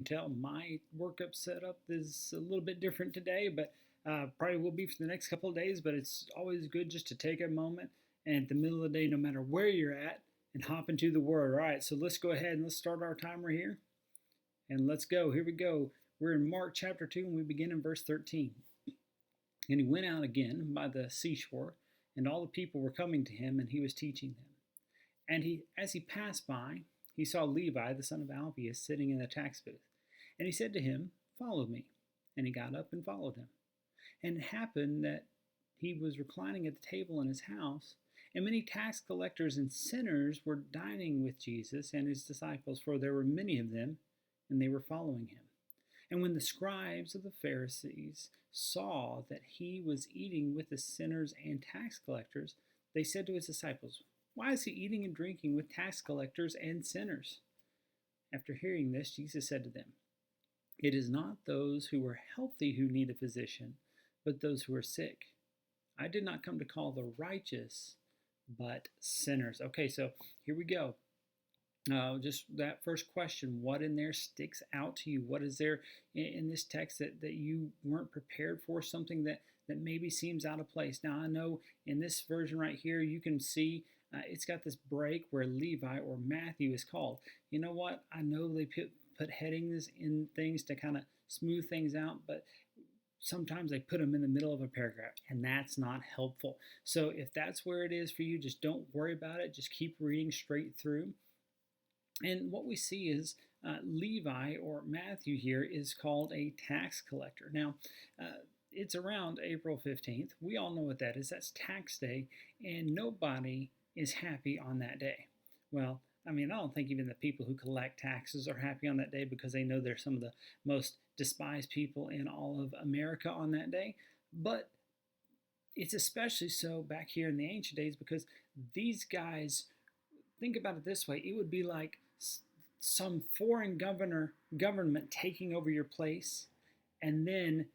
tell, my workup setup is a little bit different today, but probably will be for the next couple of days. But it's always good just to take a moment and at the middle of the day, no matter where you're at, and hop into the Word. All right, so let's go ahead and let's start our timer here. And let's go. Here we go. We're in Mark chapter 2, and we begin in verse 13. And he went out again by the seashore, and all the people were coming to him, and he was teaching them. And as he passed by, he saw Levi, the son of Alphaeus, sitting in the tax booth. And he said to him, "Follow me." And he got up and followed him. And it happened that he was reclining at the table in his house, and many tax collectors and sinners were dining with Jesus and his disciples, for there were many of them, and they were following him. And when the scribes of the Pharisees saw that he was eating with the sinners and tax collectors, they said to his disciples, "Why is he eating and drinking with tax collectors and sinners?" After hearing this, Jesus said to them, "It is not those who are healthy who need a physician, but those who are sick. I did not come to call the righteous, but sinners." Okay, so here we go. Just that first question, what in there sticks out to you? What is there in this text that you weren't prepared for, something that maybe seems out of place? Now, I know in this version right here, you can see it's got this break where Levi or Matthew is called. You know what? I know they put headings in things to kind of smooth things out, but sometimes they put them in the middle of a paragraph, and that's not helpful. So if that's where it is for you, just don't worry about it. Just keep reading straight through. And what we see is Levi or Matthew here is called a tax collector. Now, it's around April 15th. We all know what that is. That's tax day, and nobody is happy on that day. Well, I mean, I don't think even the people who collect taxes are happy on that day, because they know they're some of the most despised people in all of America on that day. But it's especially so back here in the ancient days, because these guys, think about it this way, it would be like some foreign government taking over your place and then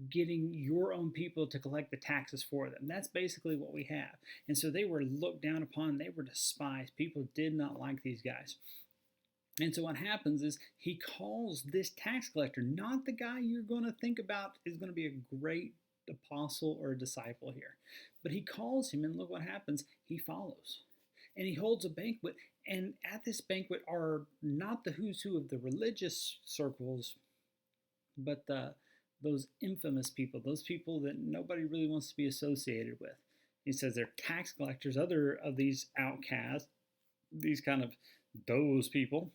getting your own people to collect the taxes for them. That's basically what we have. And so they were looked down upon, they were despised. People did not like these guys. And so what happens is he calls this tax collector, not the guy you're going to think about is going to be a great apostle or a disciple here, but he calls him, and look what happens. He follows. And he holds a banquet, and at this banquet are not the who's who of the religious circles, but those infamous people, those people that nobody really wants to be associated with. He says they're tax collectors, other of these outcasts, these kind of those people,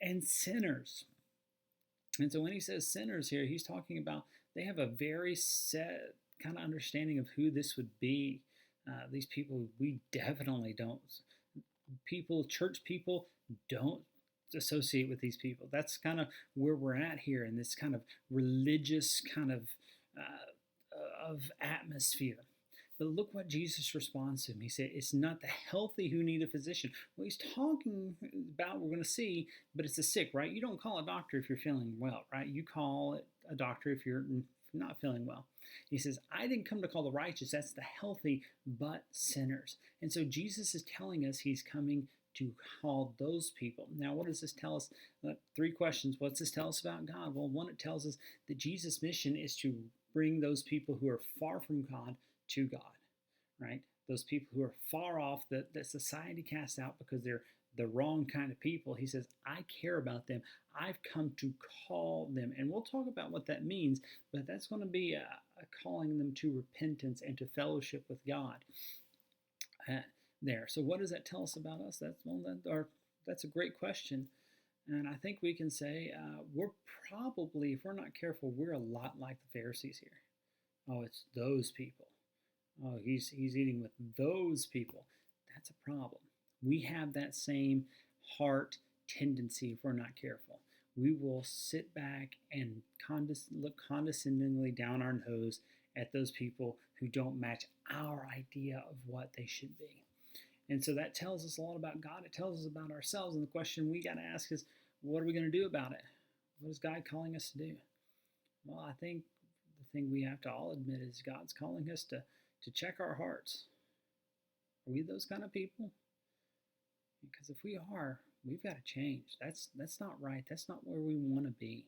and sinners. And so when he says sinners here, he's talking about they have a very set kind of understanding of who this would be. These people, we definitely don't. Church people don't associate with these people. That's kind of where we're at here in this kind of religious kind of atmosphere. But look what Jesus responds to him. He said, "It's not the healthy who need a physician." Well, he's talking about, we're going to see, but it's the sick, right? You don't call a doctor if you're feeling well, right? You call it a doctor if you're not feeling well. He says, "I didn't come to call the righteous," that's the healthy, "but sinners." And so Jesus is telling us he's coming to call those people. Now, what does this tell us? 3 questions. What's this tell us about God? Well, one, it tells us that Jesus' mission is to bring those people who are far from God to God, right? Those people who are far off, that society casts out because they're the wrong kind of people. He says, "I care about them. I've come to call them." And we'll talk about what that means, but that's going to be a calling them to repentance and to fellowship with God there. So what does that tell us about us? That's a great question. And I think we can say we're probably, if we're not careful, we're a lot like the Pharisees here. Oh, it's those people. Oh, he's eating with those people. That's a problem. We have that same heart tendency if we're not careful. We will sit back and look condescendingly down our nose at those people who don't match our idea of what they should be. And so that tells us a lot about God. It tells us about ourselves. And the question we got to ask is, what are we going to do about it? What is God calling us to do? Well, I think the thing we have to all admit is God's calling us to check our hearts. Are we those kind of people? Because if we are, we've got to change. That's not right. That's not where we want to be.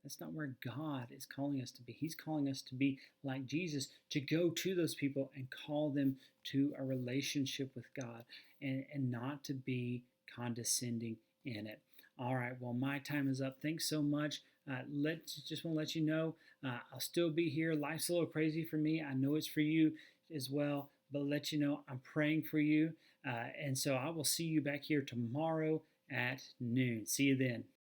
That's not where God is calling us to be. He's calling us to be like Jesus, to go to those people and call them to a relationship with God, and not to be condescending in it. All right, well, my time is up. Thanks so much. Just want to let you know I'll still be here. Life's a little crazy for me. I know it's for you as well, but let you know I'm praying for you. And so I will see you back here tomorrow at noon. See you then.